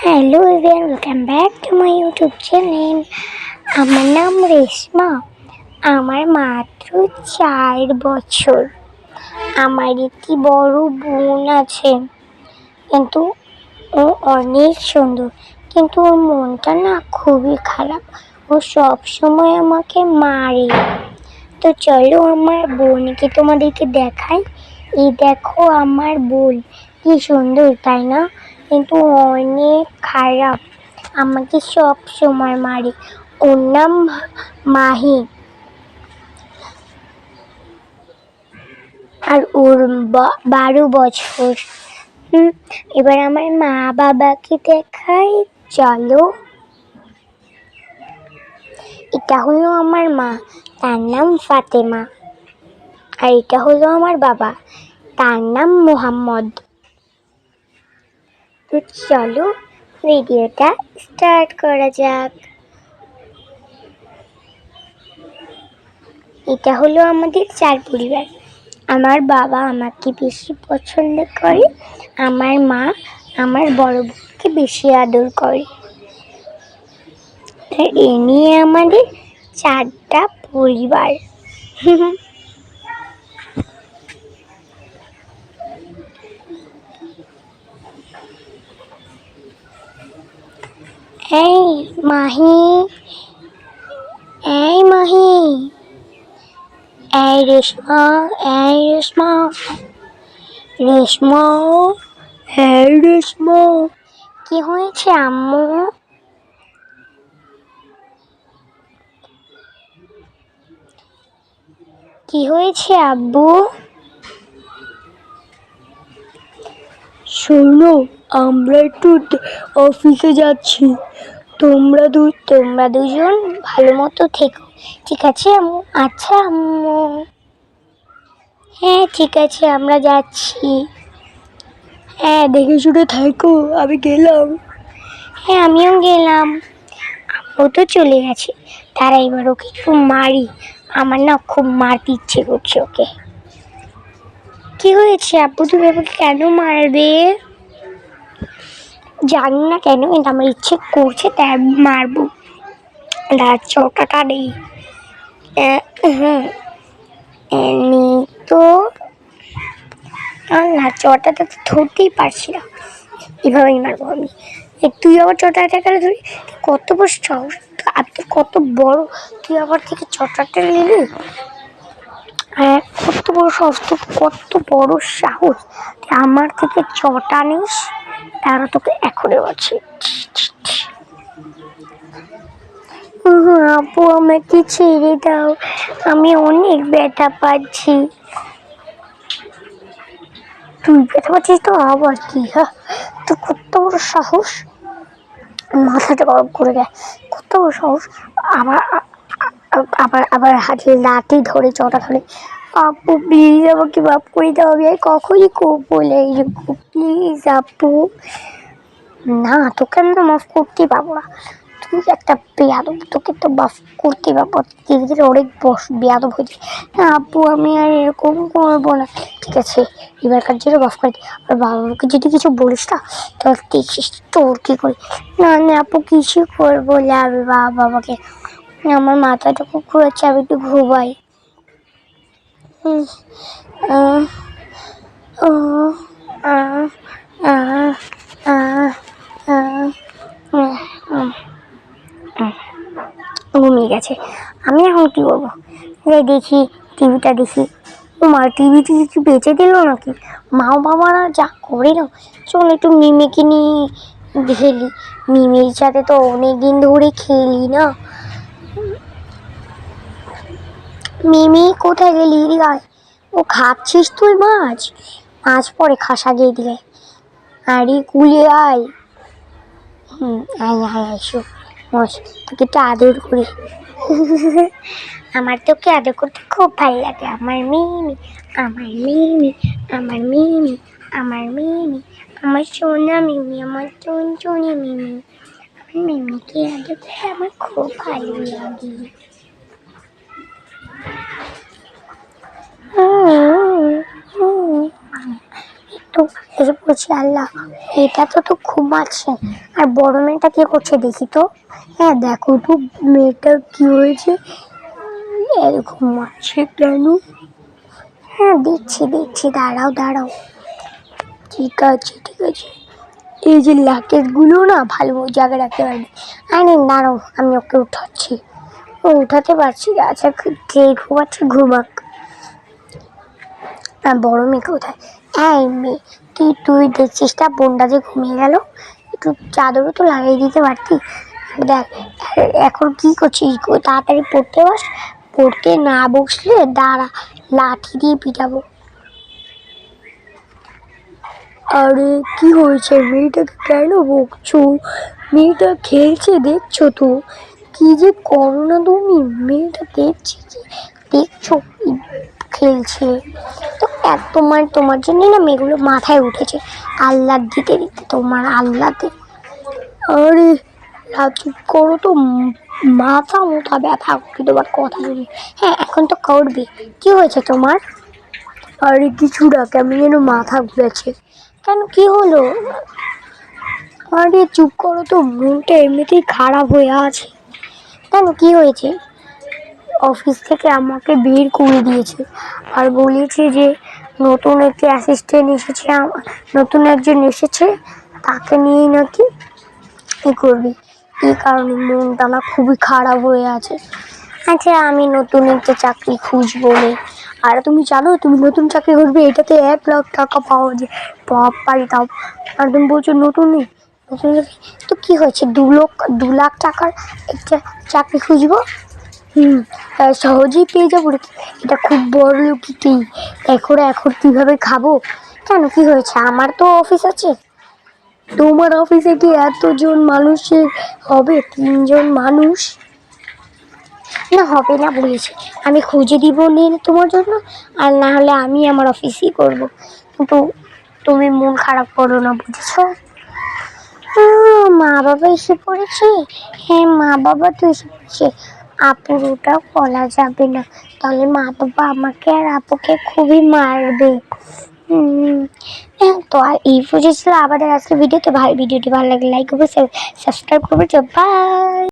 Hello everyone, welcome back to my YouTube channel. আমার নাম রেশমা। আমার মাত্র 4 বছর। আমার একটি বড় বোন আছে, কিন্তু ও অনেক সুন্দর, কিন্তু ওর মনটা না খুবই খারাপ। ও সব সময় আমাকে মারে। তো চলো আমার বোনকে তোমাদেরকে দেখাই। এই দেখো আমার বোন, কি সুন্দর তাই না? কিন্তু অনেক খারাপ, আমাকে সব সময় মারে। ওর নাম মাহি। আর ওর 12 বছর। এবার আমার মা বাবাকে দেখাই, চলো। এটা হলো আমার মা, তার নাম ফাতেমা। আর এটা হলো আমার বাবা, তার নাম মোহাম্মদ। তো চলো ভিডিওটা স্টার্ট করা যাক। এটা হলো আমাদের 4 পরিবার। আমার বাবা আমাকে বেশি পছন্দ করে, আমার মা আমার বড় বোনকে বেশি আদর করে। এ নিয়ে আমাদের 4টা পরিবার। এই মাহি, এই মাহি, এই রেশমা, এই রেশমা, রেশমা, এই রেশমা। কি হয়েছে আম্মু? কি হয়েছে আব্বু? শোনো, আমরা একটু অফিসে যাচ্ছি, তোমরা দুজন ভালো মতো থেকো, ঠিক আছে আম্মু? আচ্ছা আম্মু। হ্যাঁ ঠিক আছে, আমরা যাচ্ছি। হ্যাঁ দেখে শুনে থাকো, আমি গেলাম। হ্যাঁ আমিও গেলাম। ও তো চলে গেছে, তারা এবার ওকে একটু মারি। আমার না খুব মারতে ইচ্ছে করছে ওকে। কি হয়েছে আব্বু, তুমি আমাকে কেন মারবে? জানি না কেন, কিন্তু আমার ইচ্ছে করছে, তাই মারবো। চটাটা নেই তো না, চটাটা তো ধরতেই পারছি না, এভাবেই মারবো আমি। তুই আবার চটাটা কেন ধরি? কত বড় সাহস, আর তুই কত বড়, তুই আবার থেকে চটাটা নিলি? হ্যাঁ কত বড় সাহস, তুই কত বড় সাহস, তুই আমার থেকে চটা নিস? তারা তোকে এখনই বলছি। আপু আমাকে ছেড়ে দাও, আমি অনেক ব্যথা পাচ্ছি। তুই ব্যথা পাচ্ছিস তো আবার কি? হ্যাঁ তুই কত বড় সাহস, মাথাটা গরম করে দেয়, কত বড় সাহস। আবার আবার আবার হাতে লাঠি ধরে চটা ধরে। আপু প্লিজ আমাকে মাফ করে দাও, আমি আর কখনই বলে এরকম, প্লিজ আপু। না তোকে আমি তো মাফ করতে পারবো না, তুই একটা বেয়াদব, তোকে তো মাফ করতে পারবো, ধীরে ধীরে অনেক বেয়াদব হয়েছে। না আপু আমি আর এরকম করবো না, ঠিক আছে এবারকার জন্য মাফ করে দিই। আর বাবাকে যদি কিছু বলিস না, তাহলে দেখিস তোর কি করি। না না আপু কিছু করবো না আমি বাবাকে, আমার মাথাটা খুব ঘুরাচ্ছে, আমি একটু ঘুমাই। ঘুমিয়ে গেছে, আমি এখন কি করবো? দেখি টিভিটা দেখি। মা টিভিতে কিছু বেঁচে দিল নাকি? মা বাবারা যা করে না। চল একটু মিমিকে নিয়ে খেলি, মিমির সাথে তো অনেকদিন ধরে খেলি না। মিমি কোথায় গেলি? আয়, ও খাচ্ছিস তুই মাছ? মাছ পরে খাসা গিয়ে দিলে। আরে কুলে আয়। আয় আয় আইসো, তোকে তো আদর করি। আমার তোকে আদর করতে খুব ভালো লাগে, আমার মিমি, আমার মিমি, আমার মিমি, আমার মিমি, আমার সোনা মিমি, আমার চুনচুনি মিমি। আমার মিমিকে আদর করতে আমার খুব ভালো লাগে। একটু তো এসে বলছি আল্লাহ, এটা তো ঘুমাচ্ছে, আর বড় মেয়েটা কি করছে দেখি তো। হ্যাঁ দেখো তো মেয়েটা কি হয়েছে, ঘুমাচ্ছে কেন? হ্যাঁ দেখছি, দাঁড়াও। ঠিক আছে। এই যে গুলো না ভালো জায়গায় রাখতে পারিনি। আরে দাঁড়াও, আমি ওকে উঠাচ্ছি। ও উঠাতে পারছি না। আচ্ছা কে ঘুমাচ্ছে, ঘুমাক। বড় মেয়ে কোথায়? এই মেয়ে, তুই দেখছিস না বোনটা যে ঘুমিয়ে গেল, একটু চাদরও তো লাগিয়ে দিতে পারতি। দেখ এখন কি করছিস, তাড়াতাড়ি পড়তে বস। পড়তে না বসলে দাঁড়া, লাঠি দিয়ে পিটাবো। আরে কি হয়েছে, মেয়েটাকে কেন বকছো? মেয়েটা খেলছে, দেখছো তো? কি যে করো না তুমি, মেয়েটা দেখছো খেলছে তো। তোমার জন্য না মেয়েগুলো মাথায় উঠেছে, আল্লাহ দিতে তোমার আল্লাহতে। আরে চুপ করো তো, মাথা ব্যথা করছে তোমার কথা শুনে। হ্যাঁ এখন তো করবে। কি হয়েছে তোমার? আরে কিছু না, কেমন যেন মাথা ঘুরেছে। কেন, কি হলো? আরে চুপ করো তো, মনটা এমনিতেই খারাপ হয়ে আছে। কেন, কি হয়েছে? অফিস থেকে আমাকে বের করে দিয়েছে, আর বলেছে যে নতুন একটি অ্যাসিস্ট্যান্ট এসেছে, নতুন একজন এসেছে, তাকে নিয়েই নাকি কি করবি। এই কারণে মনটা না খুবই খারাপ হয়ে আছে। আচ্ছা আমি নতুন একটা চাকরি খুঁজবো। আর তুমি জানো, তুমি নতুন চাকরি করবে, এটাতে 1 লাখ টাকা পাওয়া যায়, পারি তাও। আর তুমি বলছো নতুন তো কি হয়েছে, 2 লাখ টাকার একটা চাকরি খুঁজবো। সহজেই পেয়ে যাবো। এটা খুব বড় লোকই। এখন কিভাবে খাবো? কেন, কি হয়েছে? আমার তো অফিস আছে। তোমার অফিসে কি এতজন মানুষের হবে? 3জন মানুষ না, হবে না বলেছি। আমি খুঁজে দিব তোমার জন্য, আর না হলে আমি আমার অফিসই করব। কিন্তু তুমি মন খারাপ করো না, বুঝেছো? মা বাবা এসে পড়েছে। হ্যাঁ মা বাবা তো এসে পড়েছে। আপুর ওটা বলা যাবে না, তাহলে মা বাবা আমাকে আর আপুকে খুবই মারবে। তো আর এই বুঝেছিল আমাদের আজকে ভিডিওতে। ভিডিওটি ভালো লাগলে লাইক করবে, সাবস্ক্রাইব করবে। বাই।